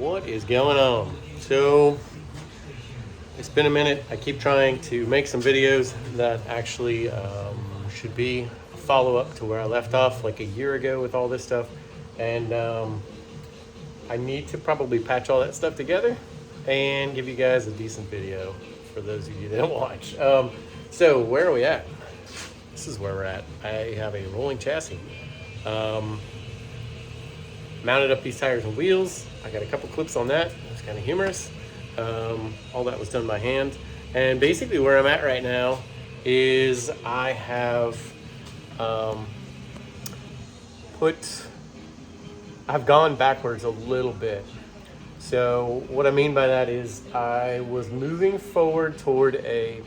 What is going on? So it's been a minute. I keep trying to make some videos that actually should be a follow-up to where I left off like a year ago with all this stuff, and I need to probably patch all that stuff together and give you guys a decent video for those of you that watch. So where are we at? This is where we're at. I have a rolling chassis. Mounted up these tires and wheels. I got a couple clips on that. It's kind of humorous. All that was done by hand. And basically where I'm at right now is I have I've gone backwards a little bit. So what I mean by that is I was moving forward toward a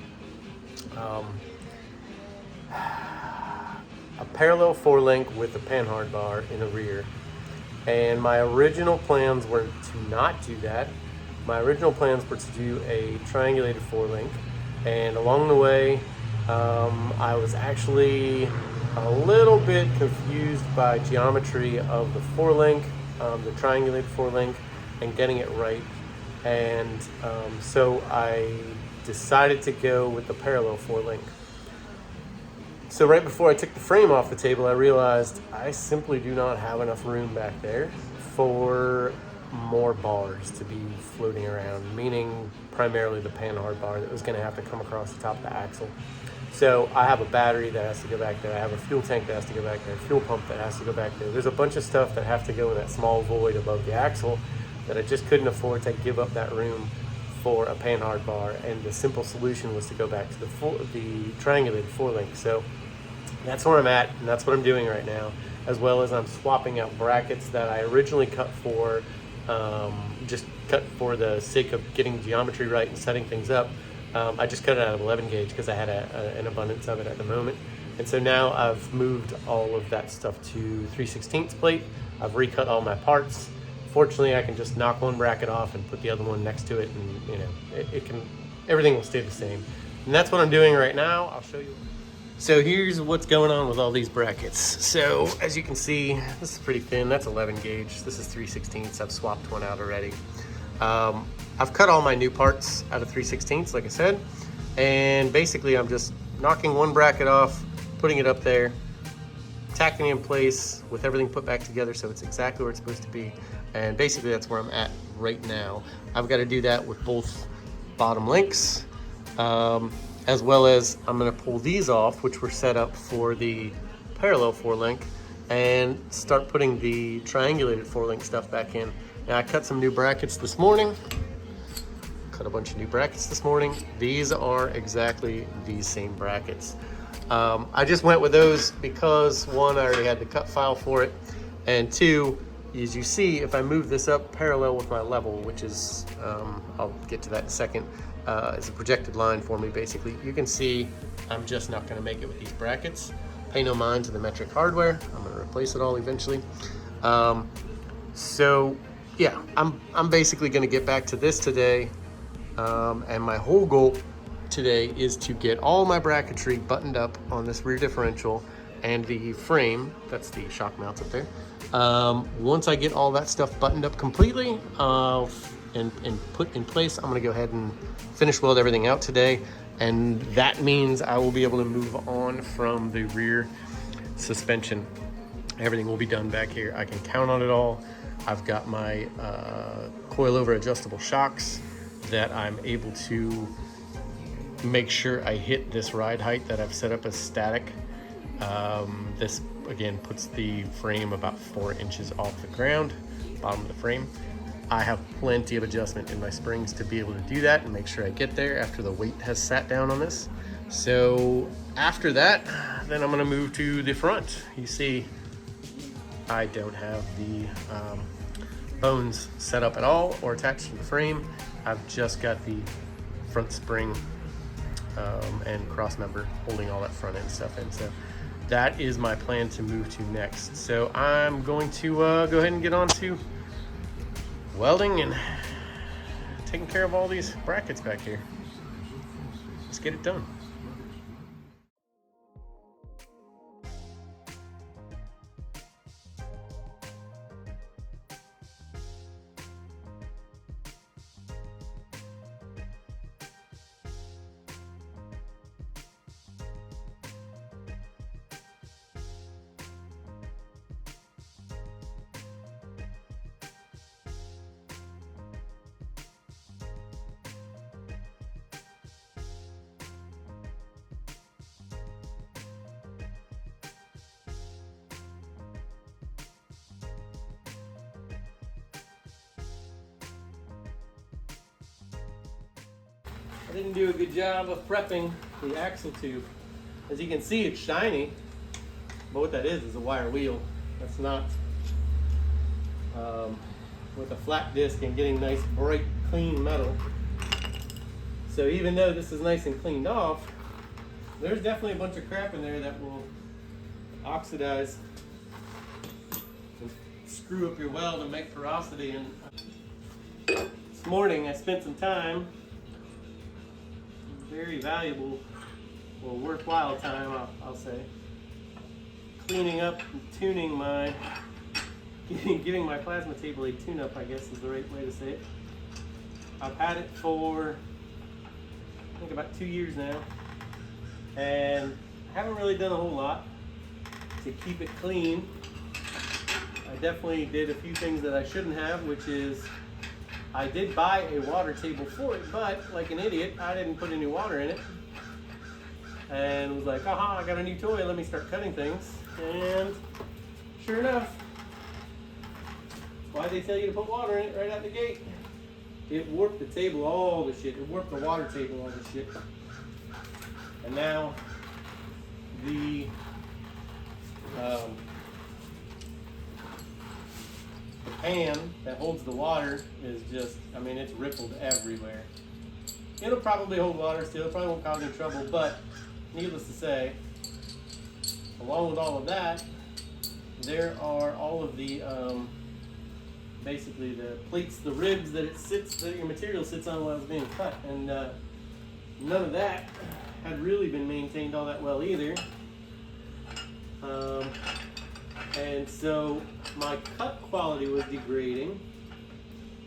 parallel four link with a panhard bar in the rear. And my original plans were to not do that. My original plans were to do a triangulated four link. And along the way, I was actually a little bit confused by geometry of the four link, the triangulated four link, and getting it right. And so I decided to go with the parallel four link. So right before I took the frame off the table, I realized I simply do not have enough room back there for more bars to be floating around, meaning primarily the panhard bar that was going to have to come across the top of the axle. So I have a battery that has to go back there. I have a fuel tank that has to go back there, a fuel pump that has to go back there. There's a bunch of stuff that have to go in that small void above the axle that I just couldn't afford to give up that room for a panhard bar. And the simple solution was to go back to the triangulated four link. So that's where I'm at, and that's what I'm doing right now, as well as I'm swapping out brackets that I originally cut for, just cut for the sake of getting geometry right and setting things up. I just cut it out of 11 gauge because I had an abundance of it at the moment. And so now I've moved all of that stuff to 3/16 plate. I've recut all my parts. Fortunately, I can just knock one bracket off and put the other one next to it, and everything will stay the same. And that's what I'm doing right now. I'll show you. So here's what's going on with all these brackets. So as you can see, this is pretty thin. That's 11 gauge. This is 3/16. I've swapped one out already. I've cut all my new parts out of 3/16, like I said. And basically I'm just knocking one bracket off, putting it up there, tacking it in place with everything put back together so it's exactly where it's supposed to be. And basically that's where I'm at right now. I've got to do that with both bottom links. As well as I'm going to pull these off, which were set up for the parallel four link, and start putting the triangulated four link stuff back in. Now I cut some new brackets this morning. Cut a bunch of new brackets this morning. These are exactly these same brackets. I just went with those because one, I already had the cut file for it, and two, as you see, if I move this up parallel with my level, which is, I'll get to that in a second, it's a projected line for me basically. You can see I'm just not going to make it with these brackets. Pay no mind to the metric hardware. I'm going to replace it all eventually. So yeah, I'm basically going to get back to this today, and my whole goal today is to get all my bracketry buttoned up on this rear differential and the frame. That's the shock mounts up there. Once I get all that stuff buttoned up completely and put in place, I'm going to go ahead and finish weld everything out today, and that means I will be able to move on from the rear suspension. Everything will be done back here. I can count on it all. I've got my coilover adjustable shocks that I'm able to make sure I hit this ride height that I've set up as static. This again puts the frame about 4 inches off the ground, bottom of the frame. I have plenty of adjustment in my springs to be able to do that and make sure I get there after the weight has sat down on this. So after that, then I'm going to move to the front. You see, I don't have the bones set up at all or attached to the frame. I've just got the front spring and cross member holding all that front end stuff in. So that is my plan to move to next. So I'm going to go ahead and get on to welding and taking care of all these brackets back here. Let's get it done. didn't do a good job of prepping the axle tube. As you can see, it's shiny, but what that is a wire wheel. That's not with a flat disc and getting nice, bright, clean metal. So even though this is nice and cleaned off, there's definitely a bunch of crap in there that will oxidize and screw up your weld and make porosity. And this morning I spent some time, very valuable or worthwhile time, I'll say, cleaning up and tuning my, giving my plasma table a tune-up, I guess is the right way to say it. I've had it for, I think, about 2 years now, and haven't really done a whole lot to keep it clean. I definitely did a few things that I shouldn't have, which is I did buy a water table for it, but like an idiot, I didn't put any water in it. And was like, aha, I got a new toy, let me start cutting things. And sure enough, why'd they tell you to put water in it right out the gate? It warped the table, all the shit. It warped the water table, all the shit. And now the pan that holds the water is just, I mean, it's rippled everywhere. It'll probably hold water still, probably won't cause any trouble, but needless to say, along with all of that, there are all of the, basically the plates, the ribs that it sits, that your material sits on while it's being cut, and none of that had really been maintained all that well either. And so my cut quality was degrading,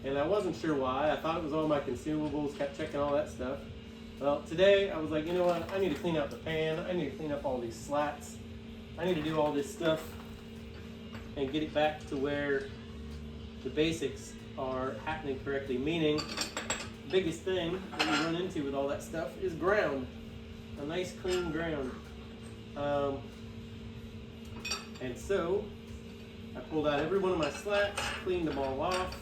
and I wasn't sure why. I thought it was all my consumables, kept checking all that stuff. Well, today I was like, you know what, I need to clean out the pan, I need to clean up all these slats, I need to do all this stuff and get it back to where the basics are happening correctly, meaning the biggest thing that you run into with all that stuff is ground, a nice clean ground. And so I pulled out every one of my slats, cleaned them all off,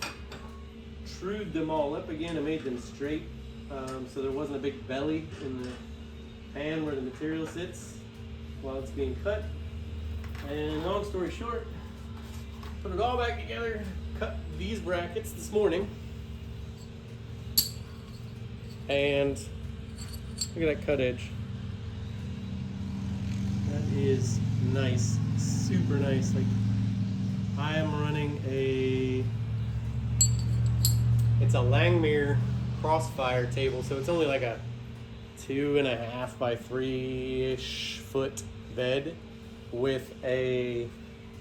trued them all up again and made them straight, so there wasn't a big belly in the pan where the material sits while it's being cut. And long story short, put it all back together, cut these brackets this morning, and look at that cut edge. That is nice, super nice. Like, I am running it's a Langmuir Crossfire table, so it's only like a 2.5 by 3-ish foot bed with a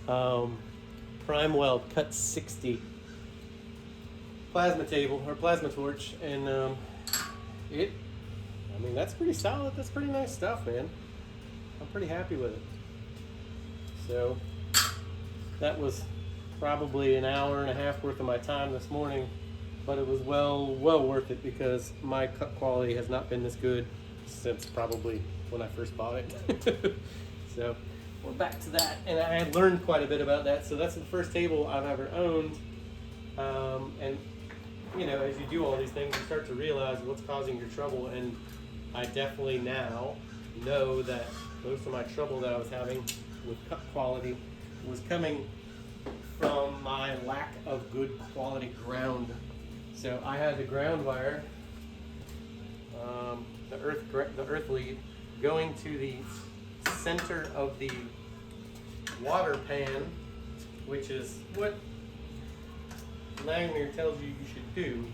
prime weld cut 60 plasma table or plasma torch, and I mean, that's pretty solid. That's pretty nice stuff, man. I'm pretty happy with it. So that was probably an hour and a half worth of my time this morning, but it was well worth it because my cut quality has not been this good since probably when I first bought it. So we're back to that, and I had learned quite a bit about that. So that's the first table I've ever owned, and you know, as you do all these things, you start to realize what's causing your trouble, and I definitely now know that most of my trouble that I was having with cut quality was coming from my lack of good quality ground. So I had the ground wire, the earth lead, going to the center of the water pan, which is what Langmuir tells you you should do.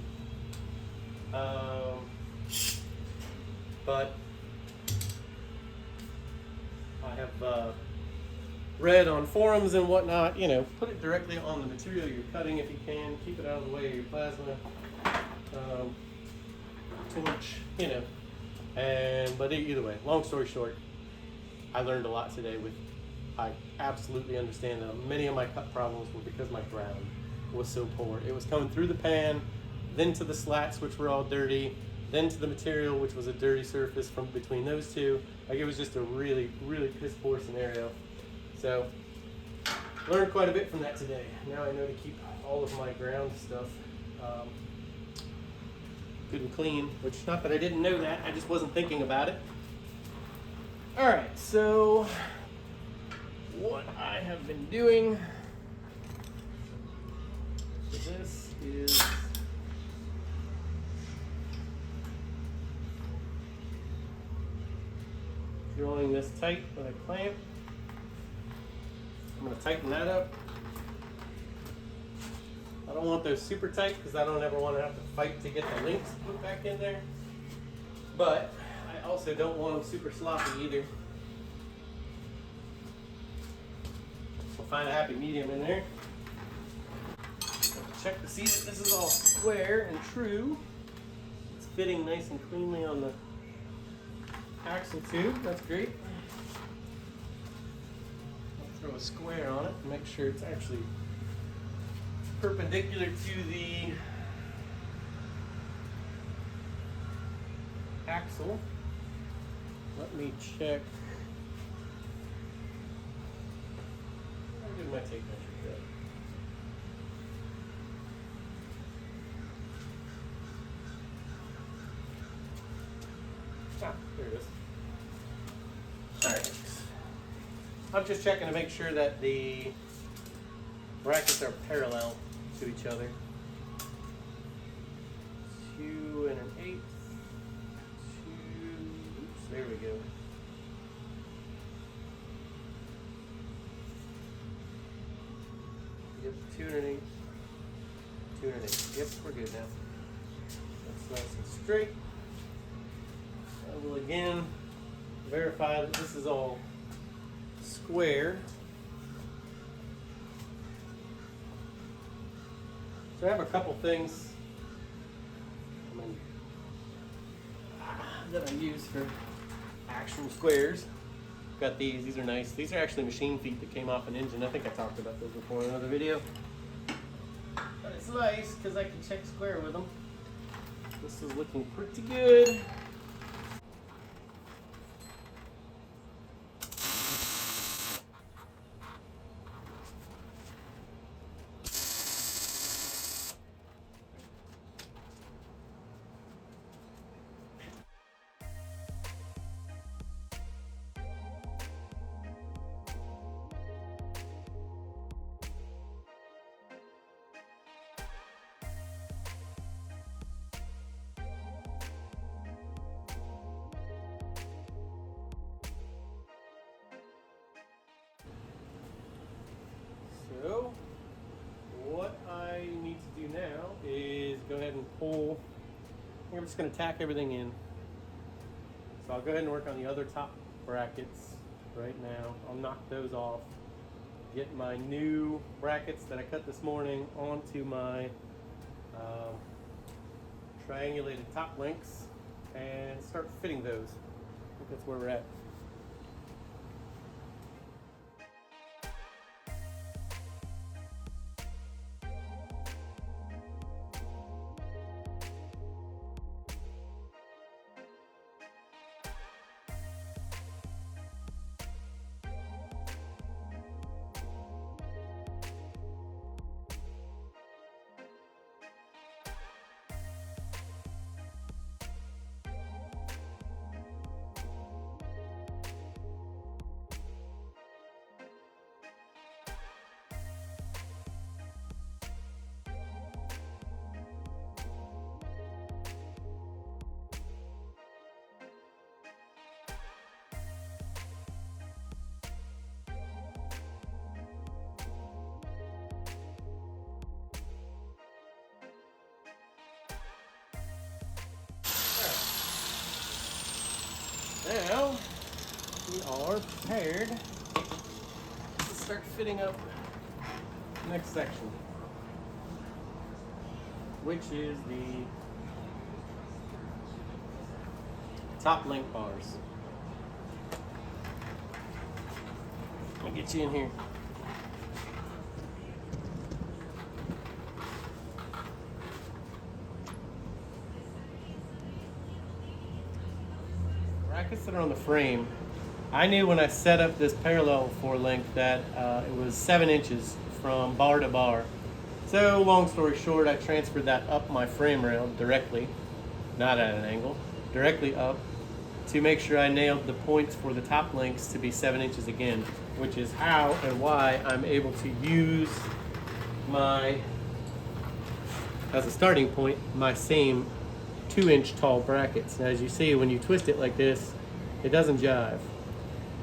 But I have read on forums and whatnot, you know, put it directly on the material you're cutting if you can, keep it out of the way of your plasma torch, you know. But either way, long story short, I learned a lot today. I absolutely understand that many of my cut problems were because my ground was so poor. It was coming through the pan, then to the slats, which were all dirty, then to the material, which was a dirty surface from between those two. Like, it was just a really, really piss poor scenario. So, learned quite a bit from that today. Now I know to keep all of my ground stuff good and clean, which not that I didn't know that, I just wasn't thinking about it. All right, so what I have been doing for this is drawing this tight with a clamp. I'm going to tighten that up. I don't want those super tight because I don't ever want to have to fight to get the links put back in there. But I also don't want them super sloppy either. We'll find a happy medium in there. Check to see that this is all square and true. It's fitting nice and cleanly on the axle tube. That's great. I'll throw a square on it and make sure it's actually perpendicular to the axle. Let me check. I'll do my tape measure good. Ah, there it is. Alright. I'm just checking to make sure that the brackets are parallel to each other. 2 1/8. Oops, there we go. Yep, 2 1/8. 2 1/8. Yep, we're good now. That's nice and straight. I will again verify that this is all square. So I have a couple things that I use for actual squares. Got these. These are nice. These are actually machine feet that came off an engine. I think I talked about those before in another video. But it's nice because I can check square with them. This is looking pretty good. So what I need to do now is go ahead and pull. I'm just going to tack everything in. So I'll go ahead and work on the other top brackets right now. I'll knock those off. Get my new brackets that I cut this morning onto my triangulated top links and start fitting those. I think that's where we're at. Now we are prepared to start fitting up the next section, which is the top link bars. Let me get you in here. Brackets that are on the frame. I knew when I set up this parallel 4-link that it was 7 inches from bar to bar. So long story short, I transferred that up my frame rail directly not at an angle, directly up, to make sure I nailed the points for the top links to be 7 inches again, which is how and why I'm able to use as a starting point, my same 2-inch tall brackets. Now, as you see, when you twist it like this, it doesn't jive.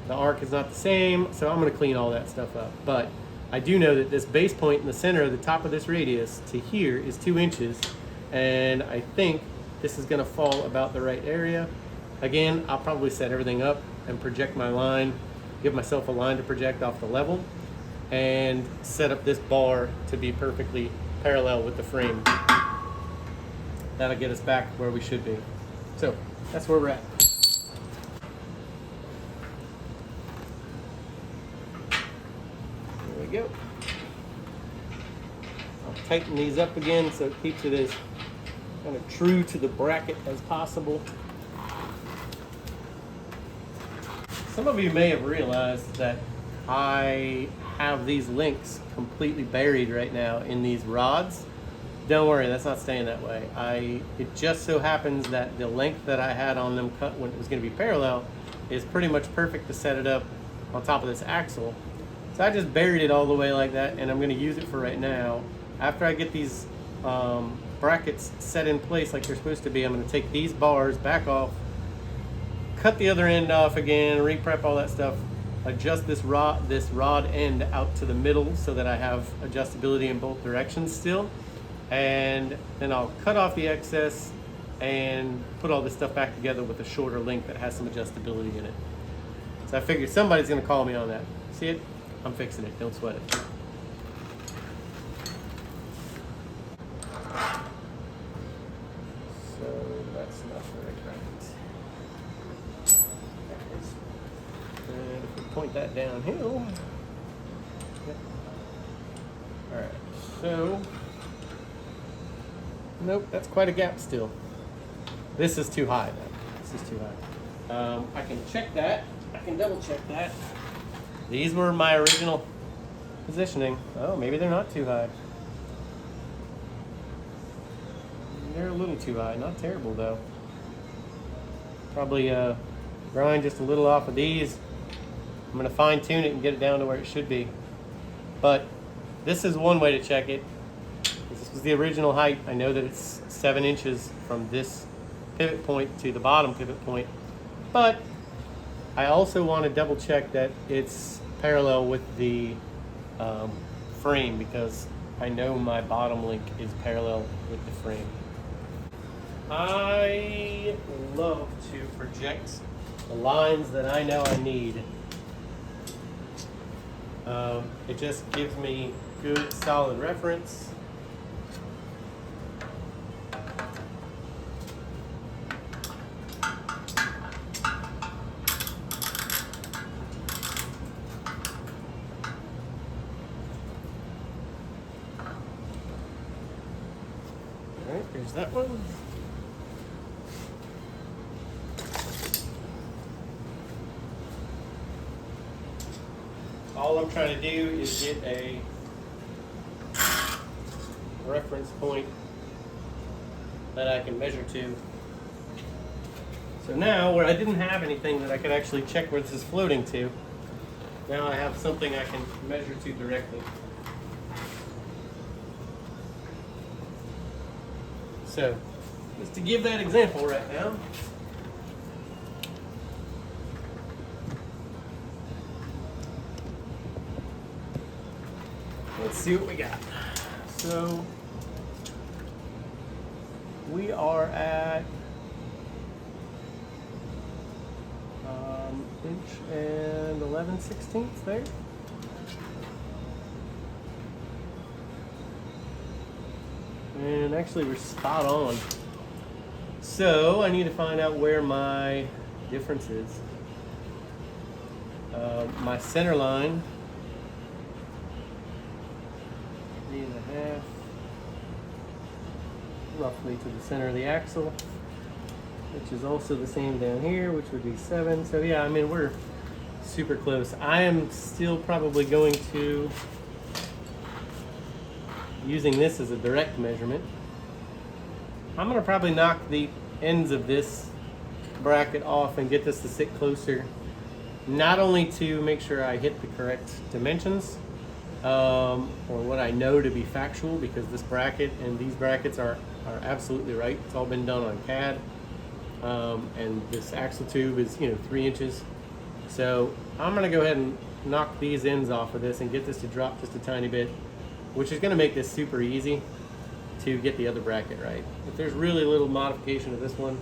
The arc is not the same, so I'm gonna clean all that stuff up. But I do know that this base point in the center of the top of this radius to here is 2 inches, and I think this is gonna fall about the right area. Again, I'll probably set everything up and project my line, give myself a line to project off the level, and set up this bar to be perfectly parallel with the frame. That'll get us back where we should be. So that's where we're at. There we go. I'll tighten these up again so it keeps it as kind of true to the bracket as possible. Some of you may have realized that I have these links completely buried right now in these rods. Don't worry, that's not staying that way. It just so happens that the length that I had on them cut when it was going to be parallel is pretty much perfect to set it up on top of this axle. So I just buried it all the way like that, and I'm going to use it for right now. After I get these brackets set in place like they're supposed to be, I'm going to take these bars back off, cut the other end off again, re-prep all that stuff, adjust this rod end out to the middle so that I have adjustability in both directions still, and then I'll cut off the excess and put all this stuff back together with a shorter link that has some adjustability in it. So I figured somebody's going to call me on that. See it? I'm fixing it. Don't sweat it. So that's not the right bracket. And if we point that downhill. Yep. Alright, so nope, that's quite a gap still. This is too high though. This is too high. I can check that. I can double check that. These were my original positioning. Oh, maybe they're not too high. They're a little too high. Not terrible though. Probably grind just a little off of these. I'm going to fine tune it and get it down to where it should be. But this is one way to check it. This was the original height. I know that it's 7 inches from this pivot point to the bottom pivot point. But I also want to double check that it's parallel with the frame, because I know my bottom link is parallel with the frame. I love to project the lines that I know I need. It just gives me good solid reference. Alright, here's that one. All I'm trying to do is get a reference point that I can measure to. So now, where I didn't have anything that I could actually check where this is floating to, now I have something I can measure to directly. So, just to give that example right now, let's see what we got. So we are at inch and 11/16 there. And actually we're spot on. So I need to find out where my difference is. My center line, 3.5, roughly to the center of the axle, which is also the same down here, which would be 7. So yeah, I mean, we're super close. I am still probably going to, using this as a direct measurement, I'm going to probably knock the ends of this bracket off and get this to sit closer, not only to make sure I hit the correct dimensions, or what I know to be factual, because this bracket and these brackets are absolutely right. It's all been done on CAD, and this axle tube is 3 inches. So I'm gonna go ahead and knock these ends off of this and get this to drop just a tiny bit, which is gonna make this super easy to get the other bracket right. If there's really little modification of this one,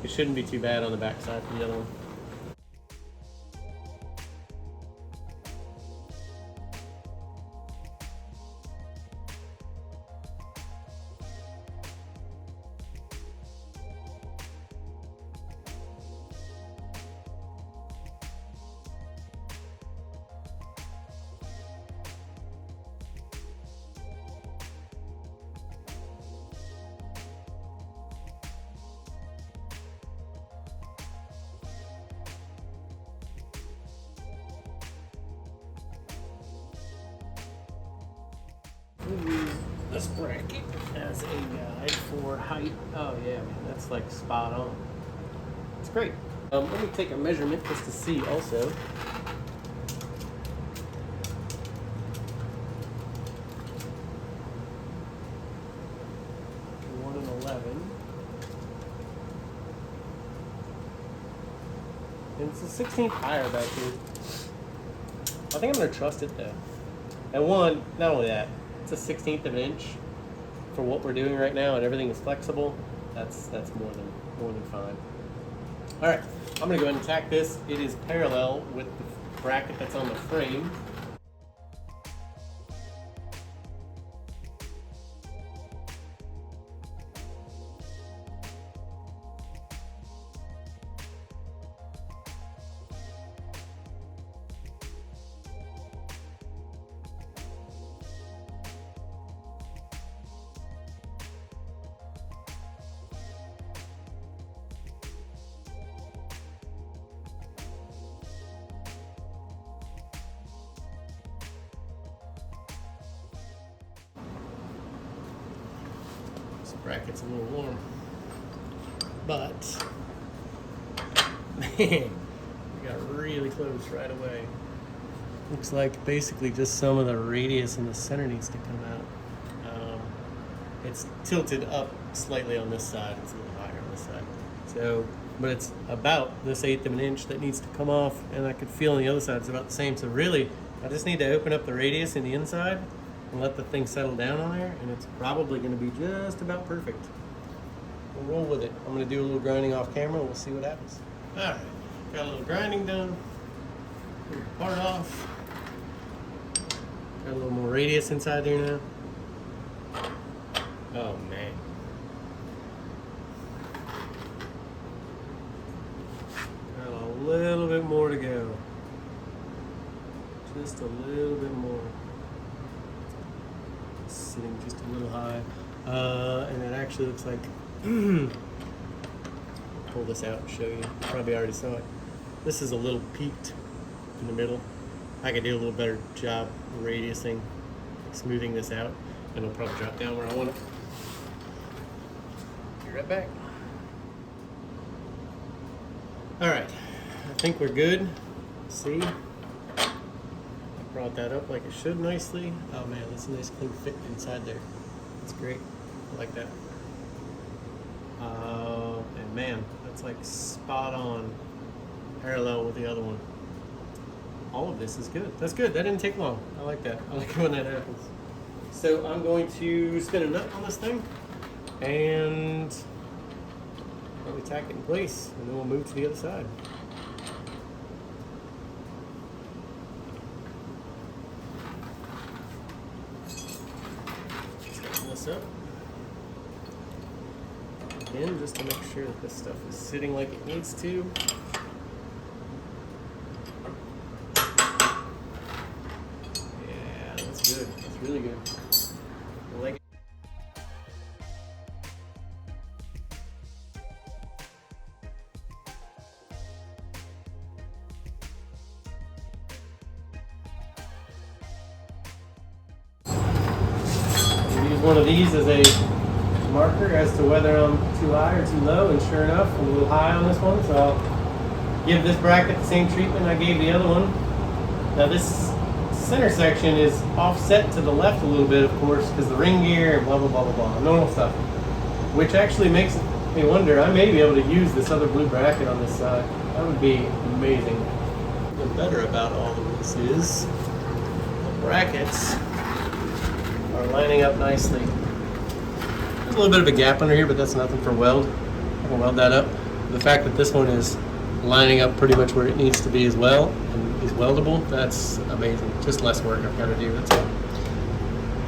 it shouldn't be too bad on the back side for the other one. We'll use this bracket as a guide for height. Oh yeah, man, that's like spot on. It's great. Let me take a measurement just to see also. One and 11. And it's a 16th higher back here. I think I'm gonna trust it though. And one, not only that, it's a 16th of an inch for what we're doing right now, and everything is flexible. That's more than fine. All right, I'm gonna go ahead and tack this. It is parallel with the bracket that's on the frame. This bracket's a little warm, but man, we got really close right away. Looks like basically just some of the radius in the center needs to come out. It's tilted up slightly on this side. It's a little higher on this side. So, but it's about this 1/8 of an inch that needs to come off, and I could feel on the other side it's about the same. So really, I just need to open up the radius in the inside and let the thing settle down on there, and it's probably going to be just about perfect. We'll roll with it. I'm going to do a little grinding off camera. We'll see what happens. All right, got a little grinding done. Part off. Got a little more radius inside there now. Oh man. Got a little bit more to go. Just a little bit more. Sitting just a little high. And it actually looks like, pull this out and show you. You probably already saw it. This is a little peaked in the middle. I could do a little better job radiusing, smoothing this out, and it'll probably drop down where I want it. Be right back. All right, I think we're good. See? I brought that up like it should nicely. Oh man, that's a nice clean fit inside there. That's great. I like that. And man, that's like spot on, parallel with the other one. All of this is good. That's good. That didn't take long. I like that. I like it when that happens. So I'm going to spin a nut on this thing and probably tack it in place, and then we'll move to the other side. Tighten this up again, just to make sure that this stuff is sitting like it needs to. Yeah, that's good. That's really good. I like it. Use one of these as a marker as to whether I'm too high or too low, and sure enough, I'm a little high on this one, so I'll give this bracket the same treatment I gave the other one. Now this center section is offset to the left a little bit, of course, because the ring gear and blah blah blah blah blah, normal stuff, which actually makes me wonder, I may be able to use this other blue bracket on this side. That would be amazing. The better about all of this is the brackets are lining up nicely. There's a little bit of a gap under here, but that's nothing for weld. I can weld that up. The fact that this one is lining up pretty much where it needs to be as well and is weldable, that's amazing. Just less work I've got to do, that's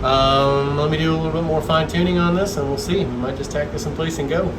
all. Let me do a little bit more fine tuning on this and we'll see. We might just tack this in place and go.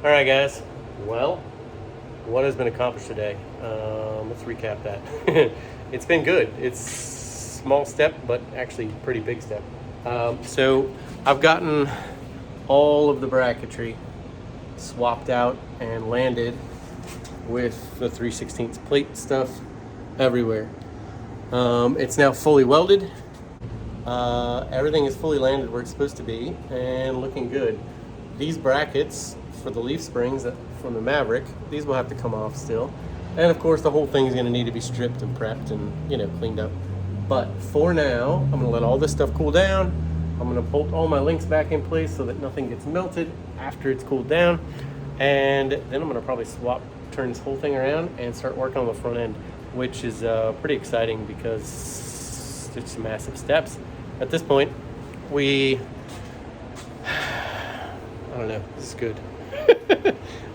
All right, guys. Well, what has been accomplished today? Let's recap that. It's been good. It's small step, but actually pretty big step. So I've gotten all of the bracketry swapped out and landed with the 3/16 plate stuff everywhere. It's now fully welded. Everything is fully landed where it's supposed to be and looking good. These brackets for the leaf springs from the Maverick, these will have to come off still. And of course the whole thing is going to need to be stripped and prepped and, you know, cleaned up. But for now, I'm going to let all this stuff cool down. I'm going to bolt all my links back in place so that nothing gets melted after it's cooled down. And then I'm going to probably turn this whole thing around and start working on the front end, which is pretty exciting because it's some massive steps. At this point, I don't know, this is good.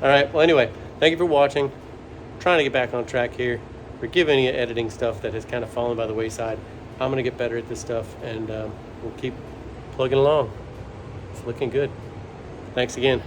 All right, well anyway, thank you for watching. I'm trying to get back on track here. Forgive any editing stuff that has kind of fallen by the wayside. I'm gonna get better at this stuff and we'll keep plugging along. It's looking good. Thanks again.